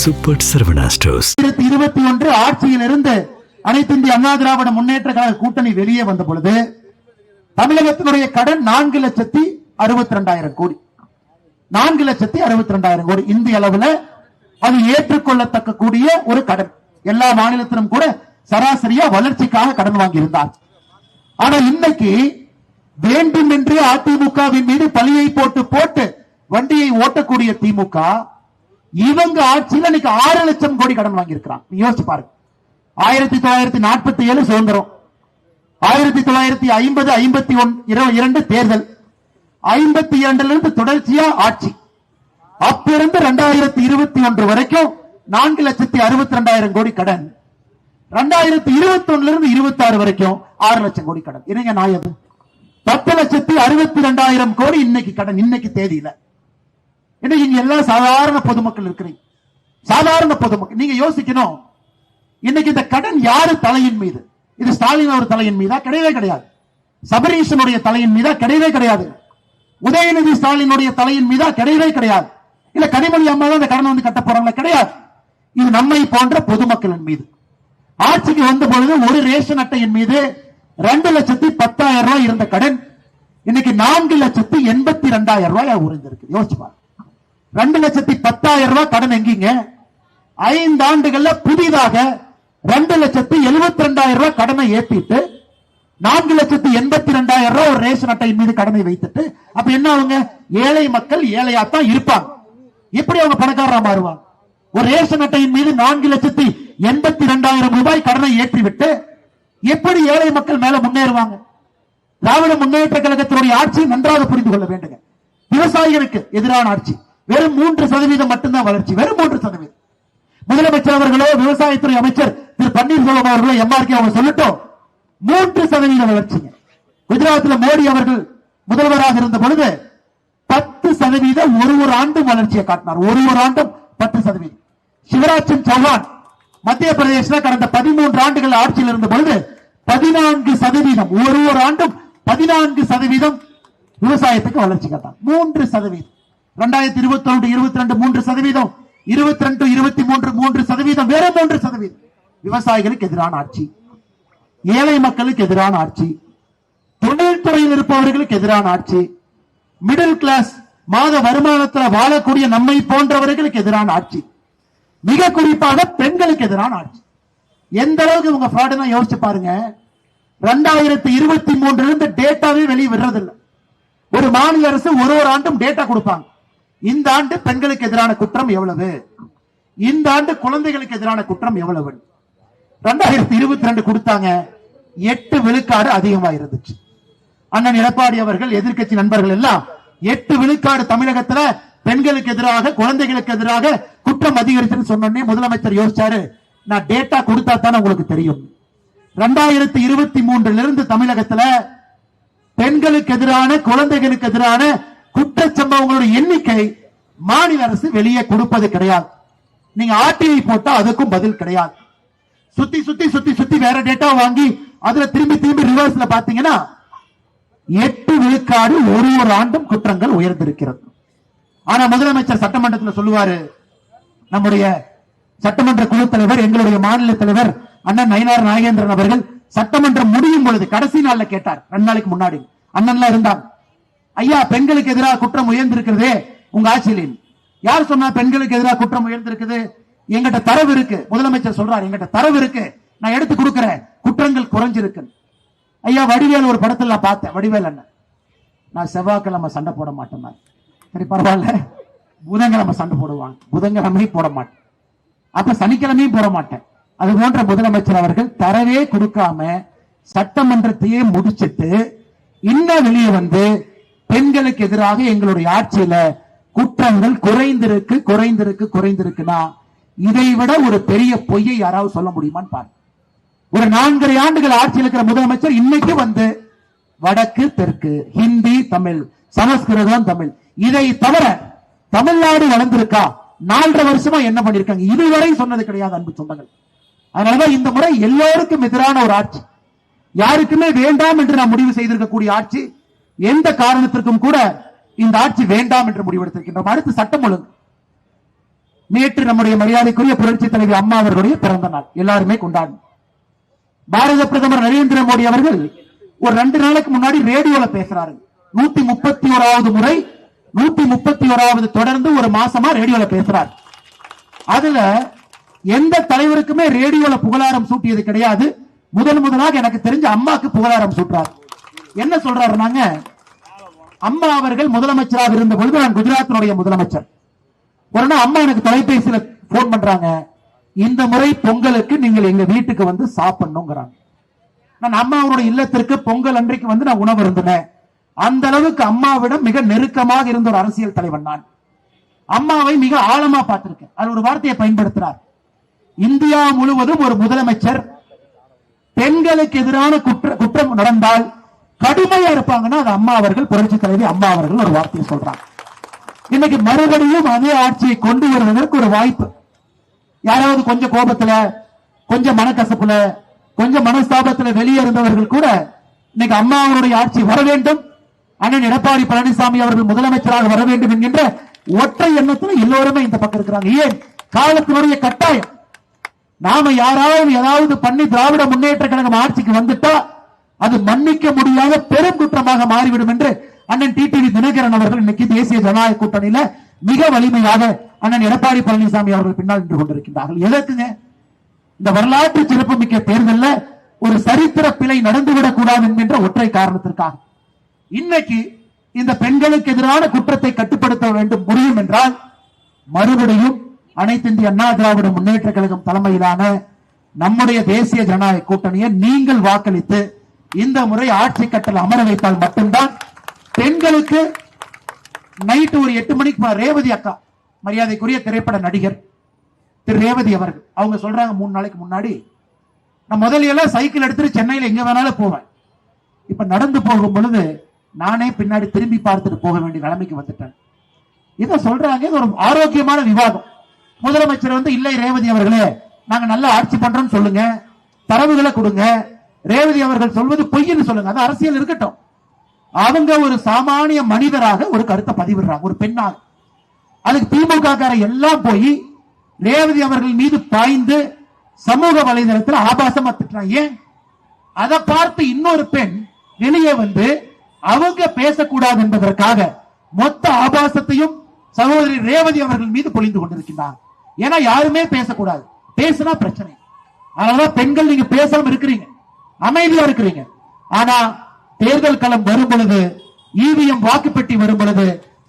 Super Saravana stores. 2021 ஆட்சியில் இருந்து அனைத்து இந்திய அண்ணா திராவிட முன்னேற்ற கழக கூட்டணி வெளியே வந்த பொழுது தமிழகத்தினுடைய கடன் 4,62,000 கோடி. 4,62,000 கோடி இந்திய அளவுல அது ஏற்றுக்கொள்ளத்தக்க கூடிய ஒரு கடன். எல்லா மாநிலத்திலும் கூட சராசரியா வளர்ச்சிக்காக கடன் வாங்கி இருந்தார். ஆனா இன்னைக்கு வேண்டும் என்று அதிமுகவின் மீது பழியை போட்டு போட்டு வண்டியை ஓட்டக்கூடிய திமுக இவங்க ஆட்சியில் இன்னைக்கு 6 லட்சம் கோடி கடன் வாங்கி இருக்கிறான். யோசிச்சு பாருங்க. 1947 சுதந்திரம், 1950 52 தேர்தல், 52 இருந்து தொடர்ச்சியா ஆட்சி, அப்பிருந்து 2021 வரைக்கும் 4,62,000 கோடி கடன். 2021 இருந்து 26 வரைக்கும் 6 லட்சம் கோடி கடன். என்னங்க நாயது? 10,62,000 கோடி இன்னைக்கு கடன். இன்னைக்கு தேதியில இன்னைக்கு இங்க எல்லாம் சாதாரண பொதுமக்கள் இருக்கிறீங்க. சாதாரண பொதுமக்கள் நீங்க யோசிக்கணும். இன்னைக்கு இந்த கடன் யாரு தலையின் மீது? இது ஸ்டாலின் ஒரு தலையின் மீதா? கிடையவே கிடையாது. சபரீஷனுடைய தலையின் மீதா? கிடையவே கிடையாது. உதயநிதி ஸ்டாலினுடைய தலையின் மீதா? கிடையவே கிடையாது. இல்ல கனிமொழி அம்மா தான் இந்த கடன் வந்து கட்ட போறாங்க? கிடையாது. இது நம்மை போன்ற பொதுமக்களின் மீது. ஆட்சிக்கு வந்த பொழுது ஒரு ரேஷன் அட்டையின் மீது 2,10,000 ரூபாய் இருந்த கடன் இன்னைக்கு 4,82,000 ரூபாய் உயர்ந்திருக்கு. யோசிச்சு பாருங்க. 2,10,000 ரூபாய் கடன் எங்கீங்க? 5 ஆண்டுகள்ல புதிதாக 2,72,000 ரூபாய் கடனை ஏற்றிட்டு 4,82,000 ரூபாய் ஒரு ரேஷன் அட்டையின் மீது கடனை வைத்துட்டு அப்ப என்ன ஆகுங்க? ஏழை மக்கள் ஏழையாத்தான் இருப்பாங்க. எப்படி அவங்க பணக்காரரா மாறுவாங்க? ஒரு ரேஷன் அட்டையின் மீது 4,82,000 ரூபாய் கடனை ஏற்றிவிட்டு எப்படி ஏழை மக்கள் மேல முன்னேறுவாங்க? திராவிட முன்னேற்ற கழகத்தினுடைய ஆட்சி நன்றாக புரிந்து கொள்ள வேண்டுங்க. விவசாயிகளுக்கு எதிரான ஆட்சி. வெறும் 3% மட்டும்தான் வளர்ச்சி. வெறும் 3%. முதலமைச்சர் அவர்களோ விவசாயத்துறை அமைச்சர் திரு பன்னீர்செல்வம் அவர்களோ எம்ஆர்கே அவங்க சொல்லட்டும், 3% வளர்ச்சிங்க. குஜராத்தில் மோடி அவர்கள் முதல்வராக இருந்த பொழுது 10% ஒரு ஆண்டும் வளர்ச்சியை காட்டினார். ஒரு ஆண்டும் 10%. சிவராஜ் சிங் சௌஹான் மத்திய பிரதேசத்தில் கடந்த 13 ஆண்டுகள் ஆட்சியில் இருந்த பொழுது 14%, ஒரு ஆண்டும் 14% விவசாயத்துக்கு வளர்ச்சி காட்டார். 3%. 2021-22 3%, 22-23 3%, வேற 3%. விவசாயிகளுக்கு எதிரான ஆட்சி, ஏழை மக்களுக்கு எதிரான ஆட்சி, தொழில்துறையில் இருப்பவர்களுக்கு எதிரான ஆட்சி, மிடில் கிளாஸ் மாத வருமானத்தில் வாழக்கூடிய நம்மை போன்றவர்களுக்கு எதிரான ஆட்சி, மிக குறிப்பாக பெண்களுக்கு எதிரான ஆட்சி. எந்த அளவுக்கு உங்க ஃப்ராடுனா யோசிச்சு பாருங்க. 2023 இருந்து டேட்டாவே வெளியே விடுறதில்லை. ஒரு மாநில அரசு ஒரு ஆண்டும் டேட்டா கொடுப்பாங்க. இந்த ஆண்டு பெண்களுக்கு எதிரான குற்றம் எவ்வளவு, இந்த ஆண்டு குழந்தைகளுக்கு எதிரான குற்றம் எவ்வளவு. 2022 கொடுத்தாங்க, 8 விழுக்காடு அதிகமாக இருந்துச்சு. அண்ணன் எடப்பாடி அவர்கள் எதிர்கட்சி நண்பர்கள் எல்லாம் 8 விழுக்காடு தமிழகத்துல பெண்களுக்கு எதிராக குழந்தைகளுக்கு எதிராக குற்றம் அதிகரிச்சுன்னு சொன்னோடனே முதலமைச்சர் யோசிச்சாரு, நான் டேட்டா கொடுத்தா தானே உங்களுக்கு தெரியும். 2023 இருந்து தமிழகத்துல பெண்களுக்கு எதிரான குழந்தைகளுக்கு எதிரான குற்றச்சம்பவங்களுடைய எண்ணிக்கை மாநில அரசு வெளியே கொடுப்பது கிடையாது. நீங்க ஆர்டிஐ போட்டா அதுக்கும் பதில் கிடையாது. சுத்தி சுத்தி சுத்தி சுத்தி வேற டேட்டா வாங்கி அதுல திரும்பி ரிவர்ஸ்ல பாத்தீங்கன்னா 8 விழுக்காடு ஒரு ஆண்டும் குற்றங்கள் உயர்ந்திருக்கிறது. ஆனா முதலமைச்சர் சட்டமன்றத்தில் சொல்லுவாரு, நம்முடைய சட்டமன்ற குழு தலைவர் எங்களுடைய மாநில தலைவர் அண்ணன் நயினார் நாகேந்திரன் அவர்கள் சட்டமன்றம் முடியும் பொழுது கடைசி நாள்ல கேட்டார். 2 நாளைக்கு முன்னாடி அண்ணன்லாம் இருந்தாங்க. ஐயா, பெண்களுக்கு எதிராக குற்றம் உயர்ந்திருக்கிறதே உங்க ஆட்சியில். யார் சொன்னா பெண்களுக்கு எதிராக குற்றம் உயர்ந்திருக்குது? எங்கிட்ட தரவு இருக்கு. முதலமைச்சர் சொல்றாரு, எங்கிட்ட தரவு இருக்கு, நான் எடுத்து கொடுக்கிறேன், குற்றங்கள் குறைஞ்சிருக்கு. ஐயா, வடிவேல் ஒரு படத்துல பார்த்தேன். வடிவேல் அண்ணன், நான் செவ்வாய்க்கிழமை சண்டை போட மாட்டேன். சரி பரவாயில்ல, புதன்கிழமை சண்டை போடுவாங்க, புதன்கிழமையும் போட மாட்டேன், அப்ப சனிக்கிழமையும் போட மாட்டேன். அது போன்ற முதலமைச்சர் அவர்கள் தரவே கொடுக்காம சட்டமன்றத்தையே முடிச்சிட்டு இன்னும் வெளியே வந்து பெண்களுக்கு எதிராக எங்களுடைய ஆட்சியில குற்றங்கள் குறைந்திருக்குன்னா இதை விட ஒரு பெரிய பொய்யை யாராவது சொல்ல முடியுமான்னு பாருங்க. ஒரு 4.5 ஆண்டுகள் ஆட்சியில் இருக்கிற முதலமைச்சர் இன்னைக்கு வந்து வடக்கு தெற்கு, ஹிந்தி தமிழ், சமஸ்கிருதம் தமிழ், இதை தவிர தமிழ்நாடு வளர்ந்திருக்கா? 4.5 வருஷமா என்ன பண்ணிருக்காங்க? இதுவரை சொன்னது கிடையாது அன்பு சொந்தங்கள். அதனாலதான் இந்த முறை எல்லோருக்கும் எதிரான ஒரு ஆட்சி, யாருக்குமே வேண்டாம் என்று நாம் முடிவு செய்திருக்கக்கூடிய ஆட்சி. எந்த காரணத்திற்கும் கூட இந்த ஆட்சி வேண்டாம் என்று முடிவெடுத்திருக்கின்றோம். அடுத்து சட்டம் ஒழுங்கு. நேற்று நம்முடைய மரியாதைக்குரிய புரட்சி தலைவி அம்மா அவர்களுடைய பிறந்த நாள் எல்லாருமே கொண்டாடும். பாரத பிரதமர் நரேந்திர மோடி அவர்கள் ஒரு 2 நாளைக்கு முன்னாடி ரேடியோல பேசுறாரு. 131வது முறை, 131வது தொடர்ந்து ஒரு மாசமா ரேடியோல பேசுறாரு. அதுல எந்த தலைவருக்குமே ரேடியோல புகழாரம் சூட்டியது கிடையாது. முதலாக எனக்கு தெரிஞ்ச அம்மாக்கு புகழாரம் சூட்டுறார். என்ன சொல்றாருனாங்க, அம்மா அவர்கள் முதலமைச்சராக இருந்த பொழுது நான் குஜராத்தினுடைய முதலமைச்சர். ஒரு நாள் அம்மா எனக்கு தொலைபேசியில போன் பண்றாங்க, இந்த முறை பொங்கலுக்கு நீங்கள் எங்க வீட்டுக்கு வந்து சாப்பிடணுங்கிறாங்க. நான் அம்மாவுடைய இல்லத்திற்கு பொங்கல் அன்றைக்கு வந்து நான் உணவு இருந்தேன். அந்த அளவுக்கு அம்மாவிடம் மிக நெருக்கமாக இருந்த ஒரு அரசியல் தலைவன் நான். அம்மாவை மிக ஆழமா பார்த்திருக்கேன். அது ஒரு வார்த்தையை பயன்படுத்துறார், இந்தியா முழுவதும் ஒரு முதலமைச்சர் பெண்களுக்கு எதிரான குற்றம் நடந்தால் கடுமையா இருப்பாங்கன்னா அது அம்மா அவர்கள், புரட்சி தலைவி அம்மா அவர்கள் ஒரு வார்த்தையை சொல்றாங்க. இன்னைக்கு மறுபடியும் அதே ஆட்சியை கொண்டு வருவதற்கு ஒரு வாய்ப்பு. யாராவது கொஞ்சம் கோபத்துல, கொஞ்சம் மனக்கசப்புல, கொஞ்சம் மனஸ்தாபத்துல வெளியே இருந்தவர்கள் கூட இன்னைக்கு அம்மா அவருடைய ஆட்சி வர வேண்டும், அண்ணன் எடப்பாடி பழனிசாமி அவர்கள் முதலமைச்சராக வர வேண்டும் என்கின்ற ஒற்றை எண்ணத்தில் எல்லோருமே இந்த பக்கம் இருக்கிறாங்க. ஏன்? காலத்தினுடைய கட்டாயம். நாம யாராவது ஏதாவது பண்ணி திராவிட முன்னேற்ற கழகம் ஆட்சிக்கு வந்துட்டா அது மன்னிக்க முடியாத பெரும் குற்றமாக மாறிவிடும் என்று அண்ணன் டிடிவி தினகரன் அவர்கள் இன்னைக்கு தேசிய ஜனநாயக கூட்டணியில மிக வலிமையாக அண்ணன் எடப்பாடி பழனிசாமி அவர்கள் பின்னால் நின்று கொண்டிருக்கின்றார்கள். எதற்குங்க? இந்த வரலாற்று சிறப்புமிக்க தேர்தலில் ஒரு சரித்திர பிழை நடந்துவிடக் கூடாது என்கின்ற ஒற்றை காரணத்திற்காக. இன்னைக்கு இந்த பெண்களுக்கு எதிரான குற்றத்தை கட்டுப்படுத்த வேண்டும் முடியும் என்றால் மறுபடியும் அனைத்து இந்திய அண்ணா திராவிட முன்னேற்ற கழகம் தலைமையிலான நம்முடைய தேசிய ஜனநாயக கூட்டணியை நீங்கள் வாக்களித்து இந்த முறை ஆட்சி கட்டல் அமர வைத்தால் மட்டும்தான் பெண்களுக்கு நைட்டு ஒரு 8 மணிக்கு ரேவதி அக்கா, மரியாதைக்குரிய திரைப்பட நடிகர் திரு ரேவதி அவர்கள், அவங்க சொல்றாங்க 3 நாளைக்கு முன்னாடி, நான் முதல்ல சைக்கிள் எடுத்துட்டு சென்னையில எங்க வேணாலும் போவேன், இப்ப நடந்து போகும் பொழுது நானே பின்னாடி திரும்பி பார்த்துட்டு போக வேண்டிய நிலைமைக்கு வந்துட்டேன். இதை சொல்றாங்க. இது ஒரு ஆரோக்கியமான விவாதம். முதலமைச்சர் வந்து இல்லை ரேவதி அவர்களே நாங்க நல்ல ஆட்சி பண்றோம்னு சொல்லுங்க, தரவுகளை கொடுங்க, ரேவதி அவர்கள் சொல்வது பொய்ன்னு சொல்லுங்க, அது அரசியல் இருக்கட்டும். அவங்க ஒரு சாமானிய மனிதராக ஒரு கருத்தை பதிவிடுறாங்க, ஒரு பெண்ணாக. அதுக்கு திமுக காரர் எல்லாம் போய் ரேவதி அவர்கள் மீது பாய்ந்து சமூக வலைதளத்தில் ஆபாசமா திட்டுறாங்க. ஏன்? அதை பார்த்து இன்னொரு பெண் வெளியே வந்து அவங்க பேசக்கூடாது என்பதற்காக மொத்த ஆபாசத்தையும் சகோதரி ரேவதி அவர்கள் மீது பொழிந்து கொண்டிருக்கிறார். ஏன்னா யாருமே பேசக்கூடாது, பேசினா பிரச்சனை. அதனாலதான் பெண்கள் நீங்க பேசாம இருக்கிறீங்க, அமைதியா இருக்கிறீங்க. ஆனா தேர்தல் களம் வரும் பொழுது, இவிஎம் வாக்குப்பெட்டி வரும் பொழுது,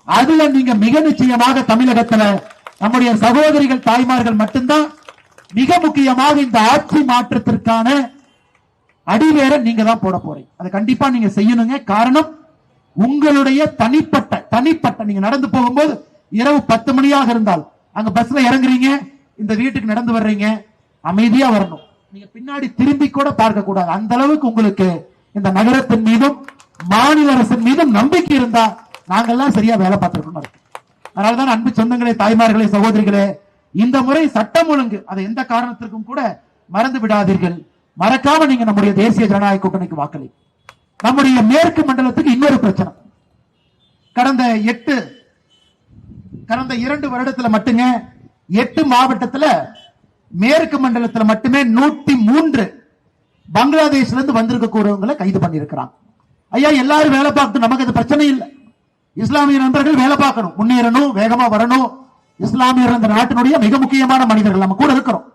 அதுல நீங்க மிக நிச்சயமாக தமிழகத்துல நம்முடைய சகோதரிகள் தாய்மார்கள் மட்டும்தான் மிக முக்கியமாக இந்த ஆட்சி மாற்றத்திற்கான அடிவேற நீங்க தான் போட போறீங்க. அதை கண்டிப்பா நீங்க செய்யணுங்க. காரணம், உங்களுடைய தனிப்பட்ட நீங்க நடந்து போகும்போது இரவு 10 மணியாக இருந்தால் அங்க பஸ்ல இறங்குறீங்க, இந்த வீட்டுக்கு நடந்து வர்றீங்க, அமைதியா வரணும். நீங்க பின்னாடி திரும்பி கூட பார்க்க கூடாது. அந்த அளவுக்கு உங்களுக்கு இந்த நகரத்தின் மீதும் மாநில அரசின் மீதும் நம்பிக்கை இருந்தா நாங்கெல்லாம் சரியா வேலை பார்த்திருக்கணும். அதனாலதான் அன்பு சொந்தங்களே, தாய்மார்களே, சகோதரிகளே, இந்த முறை சட்டம் ஒழுங்கு அதை எந்த காரணத்திற்கும் கூட மறந்து விடாதீர்கள். மறக்காம நீங்க நம்முடைய தேசிய ஜனநாயக கூட்டணிக்கு வாக்களி. நம்முடைய மேற்கு மண்டலத்துக்கு இன்னொரு பிரச்சனை. கடந்த 2 வருடத்துல மட்டுங்க 8 மாவட்டத்துல மேற்கு மண்டலத்துல மட்டுமே 103 பங்களாதேஷ்ல இருந்து வந்திருக்க கூடியவங்களை கைது பண்ணிருக்கிறாங்க. ஐயா, எல்லாரும் வேலை பார்க்கணும், நமக்கு அது பிரச்சனை இல்லை. இஸ்லாமிய நண்பர்கள் வேலை பார்க்கணும், முன்னேறணும், வேகமா வரணும். இஸ்லாமியர் இந்த நாட்டினுடைய மிக முக்கியமான மனிதர்கள் நம்ம கூட இருக்கிறோம்.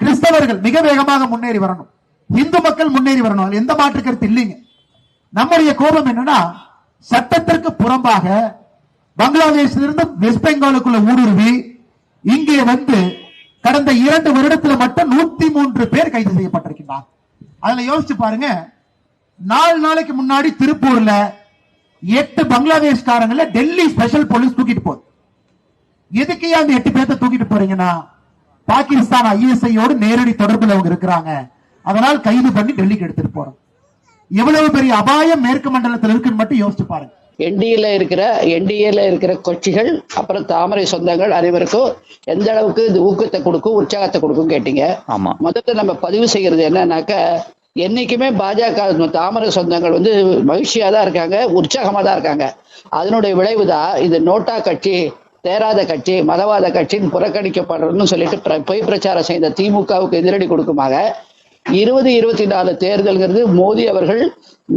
கிறிஸ்தவர்கள் மிக வேகமாக முன்னேறி வரணும், இந்து மக்கள் முன்னேறி வரணும், எந்த மாற்று கருத்து இல்லைங்க. நம்முடைய கோபம் என்னன்னா, சட்டத்திற்கு புறம்பாக பங்களாதேஷில் இருந்து வெஸ்ட் பெங்காலுக்குள்ள ஊடுருவி இங்கே வந்து கடந்த 2 வருடத்தில் மட்டும் 103 பேர் கைது செய்யப்பட்டிருக்கிறார். அதுல யோசிச்சு பாருங்க, 4 நாளைக்கு முன்னாடி திருப்பூர்ல 8 பங்களாதேஷ்காரங்களை டெல்லி ஸ்பெஷல் போலீஸ் தூக்கிட்டு போகுது. எதுக்கு அந்த 8 பேர்த்த தூக்கிட்டு போறீங்கன்னா, பாகிஸ்தான் ஐஎஸ்ஐயோடு நேரடி தொடர்புல அவங்க இருக்கிறாங்க, அதனால் கைது பண்ணி டெல்லிக்கு எடுத்துட்டு போறோம். எவ்வளவு பெரிய அபாயம் மேற்கு மண்டலத்தில் இருக்குன்னு மட்டும் யோசிச்சு பாருங்க. என்டிஏல இருக்கிற கட்சிகள், அப்புறம் தாமரை சொந்தங்கள் அனைவருக்கும் எந்த அளவுக்கு இது ஊக்கத்தை கொடுக்கும், உற்சாகத்தை கொடுக்கும் கேட்டீங்க. ஆமா, முதல்ல நம்ம பதிவு செய்யறது என்னன்னாக்க, என்னைக்குமே பாஜக தாமரை சொந்தங்கள் வந்து மகிழ்ச்சியா தான் இருக்காங்க, உற்சாகமா தான் இருக்காங்க. அதனுடைய விளைவுதான் இது நோட்டா கட்சி தேராத கட்சி, மதவாத கட்சின்னு புறக்கணிக்கப்படுறதுன்னு சொல்லிட்டு பொய் பிரச்சாரம் செய்த திமுகவுக்கு எதிரடி கொடுக்குமாக 2024 தேர்தல்ங்கிறது மோடி அவர்கள்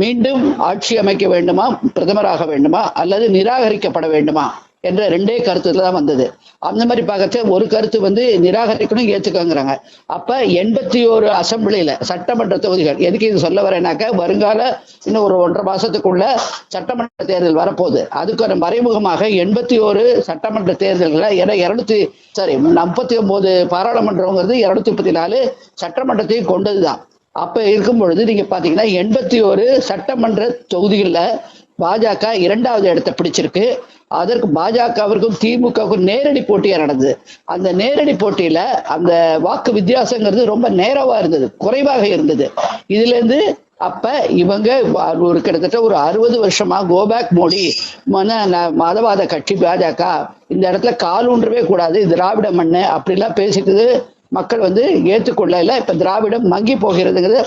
மீண்டும் ஆட்சி அமைக்க வேண்டுமா, பிரதமராக வேண்டுமா, அல்லது நிராகரிக்கப்பட வேண்டுமா என்ற ரெண்டே கருத்துல தான் வந்தது. அந்த மாதிரி பார்க்கறது ஒரு கருத்து வந்து நிராகரிக்கணும், ஏத்துக்கங்கிறாங்க. அப்ப 81 அசம்பிளியில சட்டமன்ற தொகுதிகள், எதுக்கு இது சொல்ல வரேனாக்க, வருங்கால இன்னும் ஒரு 1.5 மாசத்துக்குள்ள சட்டமன்ற தேர்தல் வரப்போகுது. அதுக்கு மறைமுகமாக 81 சட்டமன்ற தேர்தல்களை 39 பாராளுமன்றங்கிறது 234 சட்டமன்றத்தையும் கொண்டதுதான். அப்ப இருக்கும் பொழுது நீங்க பாத்தீங்கன்னா 81 சட்டமன்ற தொகுதிகள்ல பாஜக 2வது இடத்தை பிடிச்சிருக்கு. அதற்கு பாஜகவிற்கும் திமுகவுக்கும் நேரடி போட்டியா நடந்தது. அந்த நேரடி போட்டியில அந்த வாக்கு வித்தியாசங்கிறது ரொம்ப நேரவா இருந்தது, குறைவாக இருந்தது. இதுல இருந்து அப்ப இவங்க ஒரு கிட்டத்தட்ட ஒரு 60 வருஷமா கோபேக் மோடி, மதவாத கட்சி பாஜக, இந்த இடத்துல காலூன்றவே கூடாது, திராவிட மண்ணு அப்படிலாம் பேசிட்டு மக்கள் வந்து ஏற்றுக்கொள்ள இல்லை. இப்ப திராவிடம் மங்கி போகிறதுங்கிறது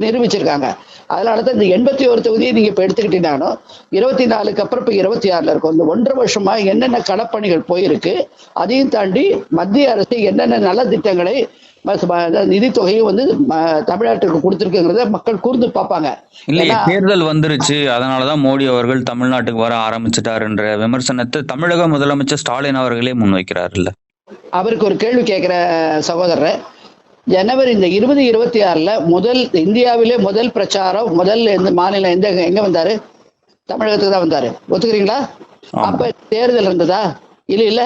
நிரூபிச்சிருக்காங்க. அதனாலதான் இந்த 81 தொகுதியை நீங்க இப்ப எடுத்துக்கிட்டீங்கன்னா 24க்கு அப்புறம் இப்ப 26ல இருக்கும். இந்த 1.5 வருஷமா என்னென்ன களப்பணிகள் போயிருக்கு, அதையும் தாண்டி மத்திய அரசு என்னென்ன நல திட்டங்களை நிதித்தொகையும் வந்து தமிழ்நாட்டுக்கு கொடுத்திருக்குங்கிறத மக்கள் கூர்ந்து பார்ப்பாங்க. இல்லையே, தேர்தல் வந்துருச்சு, அதனாலதான் மோடி அவர்கள் தமிழ்நாட்டுக்கு வர ஆரம்பிச்சிட்டாருன்ற விமர்சனத்தை தமிழக முதலமைச்சர் ஸ்டாலின் அவர்களே முன்வைக்கிறாருல்ல. அவருக்கு ஒரு கேள்வி கேட்கிற சகோதரர், ஜனவரி இந்த 2026ல இந்தியாவிலே முதல் பிரச்சாரம், மாநிலம் எங்க வந்தாரு? தமிழகத்துக்கு தான் வந்தாரு. ஒத்துக்கிறீங்களா? அப்ப தேர்தல் இருந்ததா? இல்ல.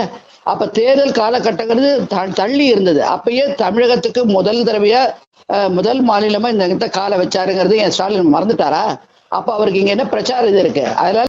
அப்ப தேர்தல் காலகட்டங்கிறது தள்ளி இருந்தது. அப்பயே தமிழகத்துக்கு முதல் தடவையா முதல் மாநிலமா இந்த காலை வச்சாருங்கிறது என் ஸ்டாலின் மறந்துட்டாரா? அப்ப அவருக்கு இங்க என்ன பிரச்சாரம் இது இருக்கு? அதனால